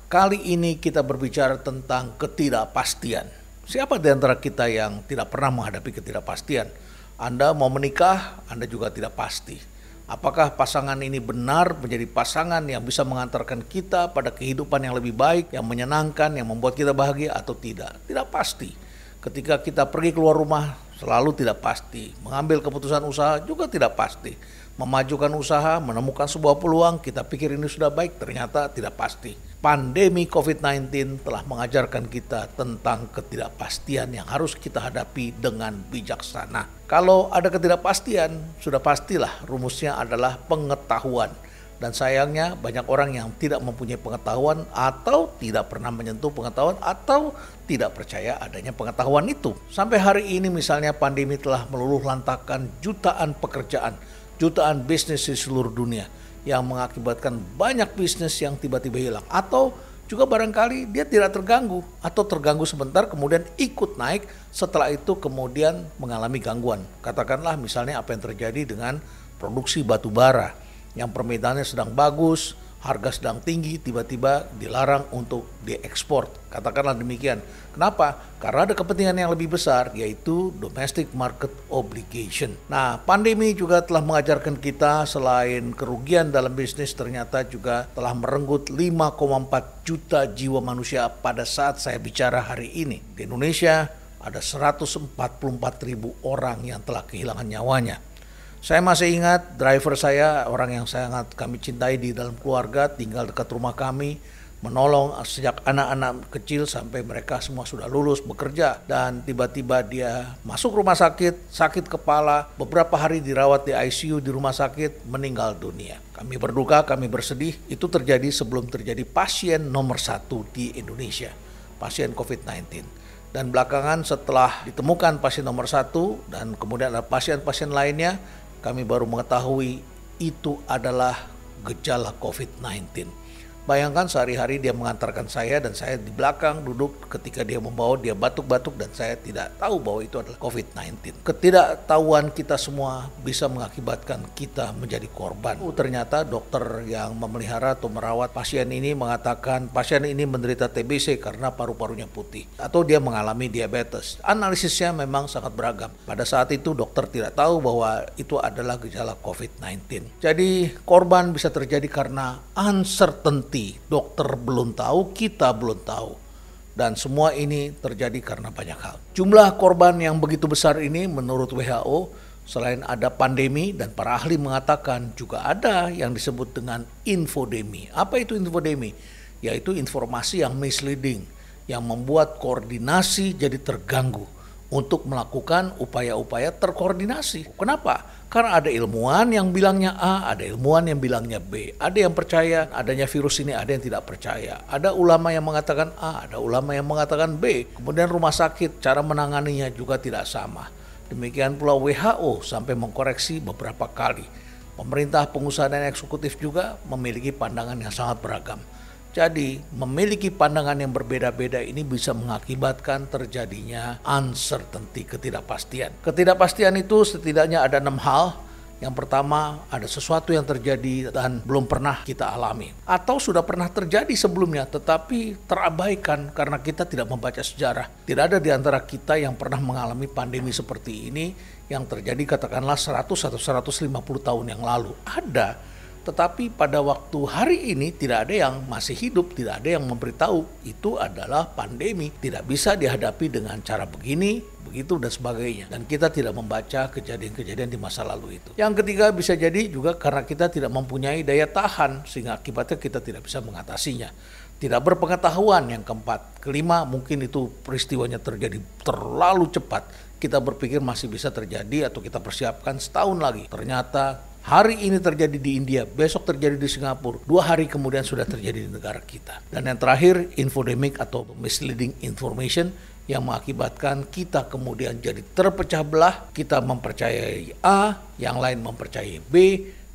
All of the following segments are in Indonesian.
Kali ini kita berbicara tentang ketidakpastian. Siapa di antara kita yang tidak pernah menghadapi ketidakpastian? Anda mau menikah, Anda juga tidak pasti. Apakah pasangan ini benar menjadi pasangan yang bisa mengantarkan kita pada kehidupan yang lebih baik, yang menyenangkan, yang membuat kita bahagia atau tidak? Tidak pasti. Ketika kita pergi keluar rumah, selalu tidak pasti. Mengambil keputusan usaha juga tidak pasti. Memajukan usaha, menemukan sebuah peluang, kita pikir ini sudah baik, ternyata tidak pasti. Pandemi COVID-19 telah mengajarkan kita tentang ketidakpastian yang harus kita hadapi dengan bijaksana. Kalau ada ketidakpastian, sudah pastilah rumusnya adalah pengetahuan. Dan sayangnya banyak orang yang tidak mempunyai pengetahuan atau tidak pernah menyentuh pengetahuan atau tidak percaya adanya pengetahuan itu. Sampai hari ini misalnya pandemi telah meluluhlantakkan jutaan pekerjaan, jutaan bisnis di seluruh dunia yang mengakibatkan banyak bisnis yang tiba-tiba hilang. Atau juga barangkali dia tidak terganggu atau terganggu sebentar kemudian ikut naik, setelah itu kemudian mengalami gangguan. Katakanlah misalnya apa yang terjadi dengan produksi batu bara yang permintaannya sedang bagus, harga sedang tinggi, tiba-tiba dilarang untuk diekspor. Katakanlah demikian. Kenapa? Karena ada kepentingan yang lebih besar, yaitu domestic market obligation. Nah, pandemi juga telah mengajarkan kita selain kerugian dalam bisnis, ternyata juga telah merenggut 5,4 juta jiwa manusia pada saat saya bicara hari ini. Di Indonesia ada 144.000 orang yang telah kehilangan nyawanya. Saya masih ingat driver saya, orang yang sangat kami cintai di dalam keluarga, tinggal dekat rumah kami, menolong sejak anak-anak kecil sampai mereka semua sudah lulus bekerja. Dan tiba-tiba dia masuk rumah sakit, sakit kepala, beberapa hari dirawat di ICU di rumah sakit, meninggal dunia. Kami berduka, kami bersedih, itu terjadi sebelum terjadi pasien nomor 1 di Indonesia, pasien COVID-19. Dan belakangan setelah ditemukan pasien nomor 1 dan kemudian ada pasien-pasien lainnya, kami baru mengetahui itu adalah gejala COVID-19. Bayangkan sehari-hari dia mengantarkan saya dan saya di belakang duduk, ketika dia membawa dia batuk-batuk dan saya tidak tahu bahwa itu adalah COVID-19. Ketidaktahuan kita semua bisa mengakibatkan kita menjadi korban. Ternyata dokter yang memelihara atau merawat pasien ini mengatakan pasien ini menderita TBC karena paru-parunya putih atau dia mengalami diabetes. Analisisnya memang sangat beragam. Pada saat itu dokter tidak tahu bahwa itu adalah gejala COVID-19. Jadi korban bisa terjadi karena uncertainty. Dokter belum tahu, kita belum tahu. Dan semua ini terjadi karena banyak hal. Jumlah korban yang begitu besar ini menurut WHO, selain ada pandemi dan para ahli mengatakan juga ada yang disebut dengan infodemi. Apa itu infodemi? Yaitu informasi yang misleading, yang membuat koordinasi jadi terganggu untuk melakukan upaya-upaya terkoordinasi. Kenapa? Karena ada ilmuwan yang bilangnya A, ada ilmuwan yang bilangnya B. Ada yang percaya adanya virus ini, ada yang tidak percaya. Ada ulama yang mengatakan A, ada ulama yang mengatakan B. Kemudian rumah sakit, cara menanganinya juga tidak sama. Demikian pula WHO sampai mengkoreksi beberapa kali. Pemerintah, pengusaha, dan eksekutif juga memiliki pandangan yang sangat beragam. Jadi memiliki pandangan yang berbeda-beda ini bisa mengakibatkan terjadinya uncertainty, ketidakpastian. Ketidakpastian itu setidaknya ada 6 hal. Yang pertama, ada sesuatu yang terjadi dan belum pernah kita alami. Atau sudah pernah terjadi sebelumnya tetapi terabaikan karena kita tidak membaca sejarah. Tidak ada di antara kita yang pernah mengalami pandemi seperti ini yang terjadi katakanlah 100 atau 150 tahun yang lalu. Ada. Tetapi pada waktu hari ini tidak ada yang masih hidup, tidak ada yang memberitahu itu adalah pandemi. Tidak bisa dihadapi dengan cara begini, begitu dan sebagainya. Dan kita tidak membaca kejadian-kejadian di masa lalu itu. Yang ketiga bisa jadi juga karena kita tidak mempunyai daya tahan sehingga akibatnya kita tidak bisa mengatasinya. Tidak berpengetahuan yang keempat. Kelima mungkin itu peristiwanya terjadi terlalu cepat. Kita berpikir masih bisa terjadi atau kita persiapkan setahun lagi. Ternyata hari ini terjadi di India, besok terjadi di Singapura, 2 hari kemudian sudah terjadi di negara kita. Dan yang terakhir, infodemic atau misleading information yang mengakibatkan kita kemudian jadi terpecah belah. Kita mempercayai A, yang lain mempercayai B,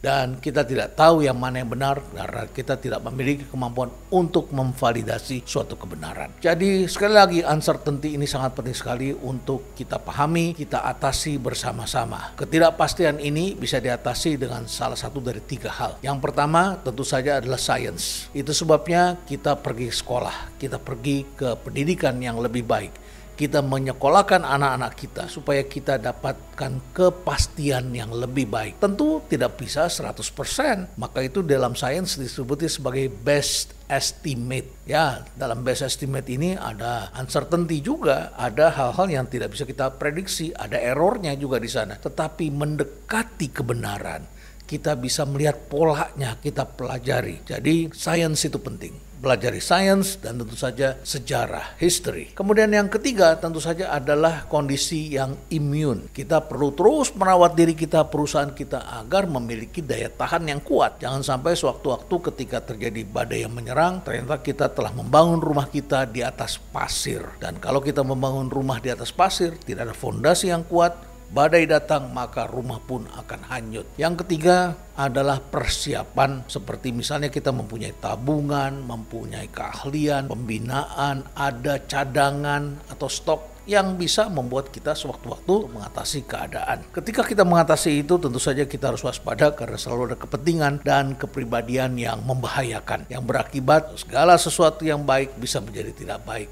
Dan kita tidak tahu yang mana yang benar karena kita tidak memiliki kemampuan untuk memvalidasi suatu kebenaran. Jadi sekali lagi uncertainty ini sangat penting sekali untuk kita pahami, kita atasi bersama-sama. Ketidakpastian ini bisa diatasi dengan salah satu dari 3 hal. Yang pertama tentu saja adalah science. Itu sebabnya kita pergi ke sekolah, kita pergi ke pendidikan yang lebih baik. Kita menyekolahkan anak-anak kita supaya kita dapatkan kepastian yang lebih baik. Tentu tidak bisa 100%, maka itu dalam sains disebutnya sebagai best estimate. Ya, dalam best estimate ini ada uncertainty juga, ada hal-hal yang tidak bisa kita prediksi, ada errornya juga di sana. Tetapi mendekati kebenaran, kita bisa melihat polanya, kita pelajari. Jadi sains itu penting. Pelajari sains dan tentu saja sejarah, history. Kemudian yang ketiga tentu saja adalah kondisi yang imun. Kita perlu terus merawat diri kita, perusahaan kita agar memiliki daya tahan yang kuat. Jangan sampai sewaktu-waktu ketika terjadi badai yang menyerang, ternyata kita telah membangun rumah kita di atas pasir. Dan kalau kita membangun rumah di atas pasir, tidak ada fondasi yang kuat, badai datang maka rumah pun akan hanyut. Yang ketiga adalah persiapan, seperti misalnya kita mempunyai tabungan, mempunyai keahlian, pembinaan, ada cadangan atau stok yang bisa membuat kita sewaktu-waktu mengatasi keadaan. Ketika kita mengatasi itu tentu saja kita harus waspada karena selalu ada kepentingan dan kepribadian yang membahayakan, yang berakibat segala sesuatu yang baik bisa menjadi tidak baik.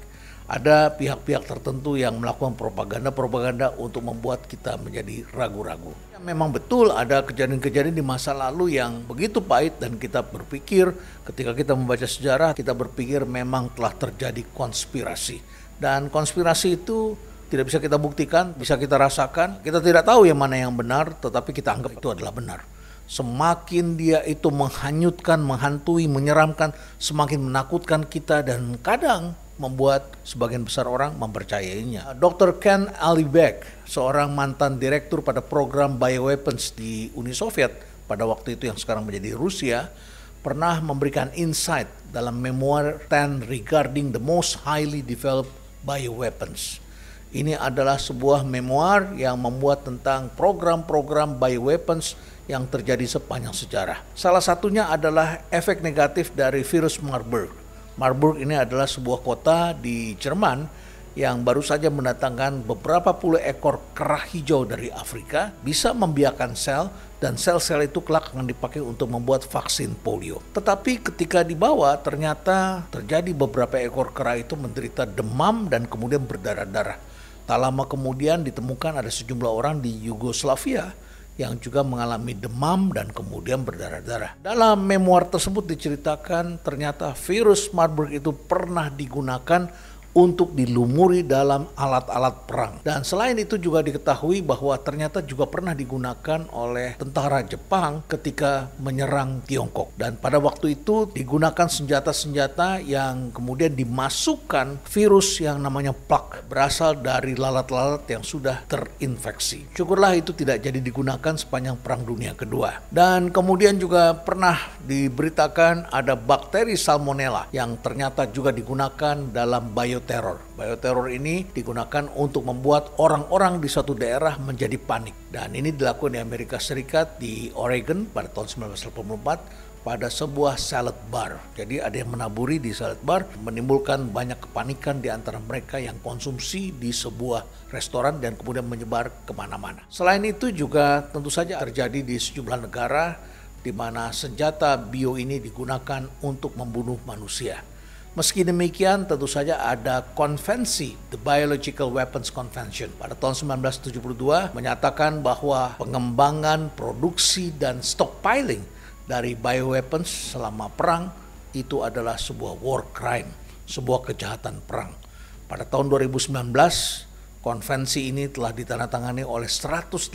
Ada pihak-pihak tertentu yang melakukan propaganda untuk membuat kita menjadi ragu-ragu. Memang betul ada kejadian-kejadian di masa lalu yang begitu pahit dan kita berpikir ketika kita membaca sejarah, kita berpikir memang telah terjadi konspirasi. Dan konspirasi itu tidak bisa kita buktikan, bisa kita rasakan. Kita tidak tahu yang mana yang benar, tetapi kita anggap itu adalah benar. Semakin dia itu menghanyutkan, menghantui, menyeramkan, semakin menakutkan kita dan kadang membuat sebagian besar orang mempercayainya. Dr. Ken Alibek, seorang mantan direktur pada program bioweapons di Uni Soviet pada waktu itu yang sekarang menjadi Rusia, pernah memberikan insight dalam memoir 10 regarding the most highly developed bioweapons. Ini adalah sebuah memoir yang membuat tentang program-program bioweapons yang terjadi sepanjang sejarah. Salah satunya adalah efek negatif dari virus Marburg. Marburg ini adalah sebuah kota di Jerman yang baru saja mendatangkan beberapa puluh ekor kerah hijau dari Afrika, bisa membiarkan sel, dan sel-sel itu kelak akan dipakai untuk membuat vaksin polio. Tetapi ketika dibawa ternyata terjadi beberapa ekor kerah itu menderita demam dan kemudian berdarah-darah. Tak lama kemudian ditemukan ada sejumlah orang di Yugoslavia yang juga mengalami demam dan kemudian berdarah-darah. Dalam memoir tersebut diceritakan ternyata virus Marburg itu pernah digunakan untuk dilumuri dalam alat-alat perang. Dan selain itu juga diketahui bahwa ternyata juga pernah digunakan oleh tentara Jepang ketika menyerang Tiongkok. Dan pada waktu itu digunakan senjata-senjata yang kemudian dimasukkan virus yang namanya plague, berasal dari lalat-lalat yang sudah terinfeksi. Syukurlah itu tidak jadi digunakan sepanjang Perang Dunia Kedua. Dan kemudian juga pernah diberitakan ada bakteri Salmonella yang ternyata juga digunakan dalam bioterror. Bioterror ini digunakan untuk membuat orang-orang di suatu daerah menjadi panik. Dan ini dilakukan di Amerika Serikat, di Oregon pada tahun 1984 pada sebuah salad bar. Jadi ada yang menaburi di salad bar, menimbulkan banyak kepanikan di antara mereka yang konsumsi di sebuah restoran dan kemudian menyebar kemana-mana. Selain itu juga tentu saja terjadi di sejumlah negara di mana senjata bio ini digunakan untuk membunuh manusia. Meski demikian, tentu saja ada konvensi, The Biological Weapons Convention, pada tahun 1972 menyatakan bahwa pengembangan, produksi, dan stockpiling dari bioweapons selama perang itu adalah sebuah war crime, sebuah kejahatan perang. Pada tahun 2019, konvensi ini telah ditandatangani oleh 183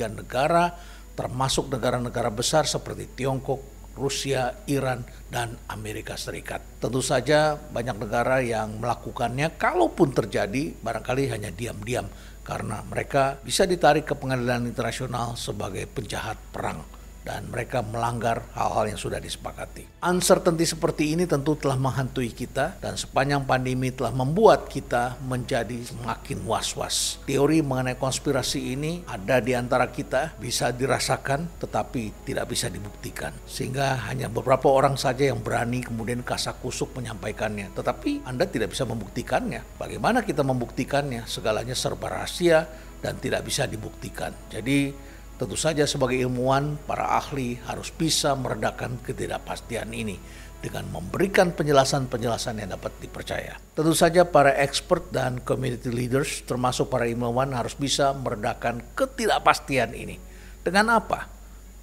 negara, termasuk negara-negara besar seperti Tiongkok, Rusia, Iran, dan Amerika Serikat. Tentu saja banyak negara yang melakukannya, kalaupun terjadi barangkali hanya diam-diam karena mereka bisa ditarik ke pengadilan internasional sebagai penjahat perang. dan mereka melanggar hal-hal yang sudah disepakati. Uncertainty seperti ini tentu telah menghantui kita dan sepanjang pandemi telah membuat kita menjadi semakin was-was. Teori mengenai konspirasi ini ada di antara kita, bisa dirasakan tetapi tidak bisa dibuktikan. Sehingga hanya beberapa orang saja yang berani kemudian kasakusuk menyampaikannya. Tetapi Anda tidak bisa membuktikannya. Bagaimana kita membuktikannya? Segalanya serba rahasia dan tidak bisa dibuktikan. Jadi tentu saja sebagai ilmuwan, para ahli harus bisa meredakan ketidakpastian ini dengan memberikan penjelasan-penjelasan yang dapat dipercaya. Tentu saja para expert dan community leaders termasuk para ilmuwan harus bisa meredakan ketidakpastian ini. Dengan apa?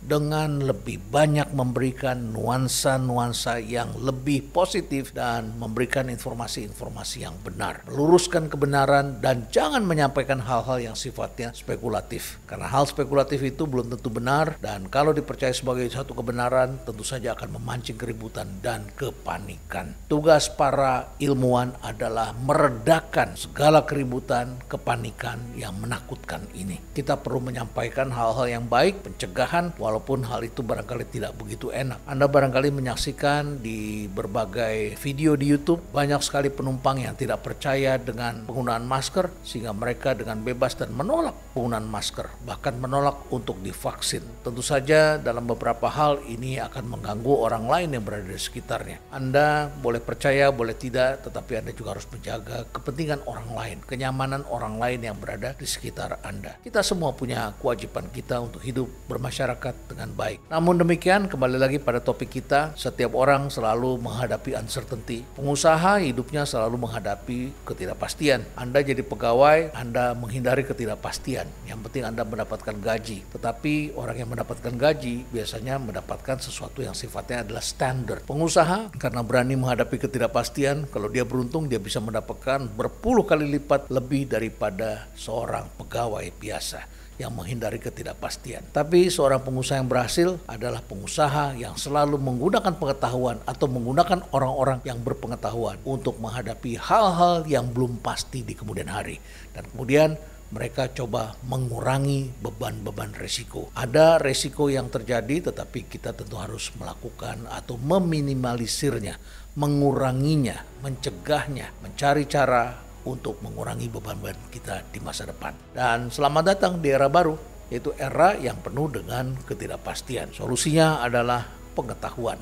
Dengan lebih banyak memberikan nuansa-nuansa yang lebih positif dan memberikan informasi-informasi yang benar. Meluruskan kebenaran dan jangan menyampaikan hal-hal yang sifatnya spekulatif. Karena hal spekulatif itu belum tentu benar dan kalau dipercaya sebagai satu kebenaran tentu saja akan memancing keributan dan kepanikan. Tugas para ilmuwan adalah meredakan segala keributan, kepanikan yang menakutkan ini. Kita perlu menyampaikan hal-hal yang baik, pencegahan, walaupun hal itu barangkali tidak begitu enak. Anda barangkali menyaksikan di berbagai video di YouTube, banyak sekali penumpang yang tidak percaya dengan penggunaan masker, sehingga mereka dengan bebas dan menolak penggunaan masker, bahkan menolak untuk divaksin. Tentu saja dalam beberapa hal ini akan mengganggu orang lain yang berada di sekitarnya. Anda boleh percaya, boleh tidak, tetapi Anda juga harus menjaga kepentingan orang lain, kenyamanan orang lain yang berada di sekitar Anda. Kita semua punya kewajiban kita untuk hidup bermasyarakat dengan baik. Namun demikian, kembali lagi pada topik kita, setiap orang selalu menghadapi uncertainty. Pengusaha hidupnya selalu menghadapi ketidakpastian. Anda jadi pegawai, Anda menghindari ketidakpastian. Yang penting Anda mendapatkan gaji. Tetapi orang yang mendapatkan gaji biasanya mendapatkan sesuatu yang sifatnya adalah standar. Pengusaha karena berani menghadapi ketidakpastian, kalau dia beruntung dia bisa mendapatkan berpuluh kali lipat lebih daripada seorang pegawai biasa yang menghindari ketidakpastian. Tapi seorang pengusaha yang berhasil adalah pengusaha yang selalu menggunakan pengetahuan atau menggunakan orang-orang yang berpengetahuan untuk menghadapi hal-hal yang belum pasti di kemudian hari. Dan kemudian mereka coba mengurangi beban-beban resiko. Ada resiko yang terjadi tetapi kita tentu harus melakukan atau meminimalisirnya, menguranginya, mencegahnya, mencari cara untuk mengurangi beban-beban kita di masa depan. Dan selamat datang di era baru, yaitu era yang penuh dengan ketidakpastian. Solusinya adalah pengetahuan.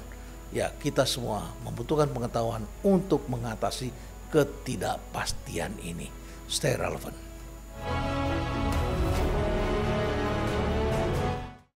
Ya, kita semua membutuhkan pengetahuan untuk mengatasi ketidakpastian ini. Stay relevant.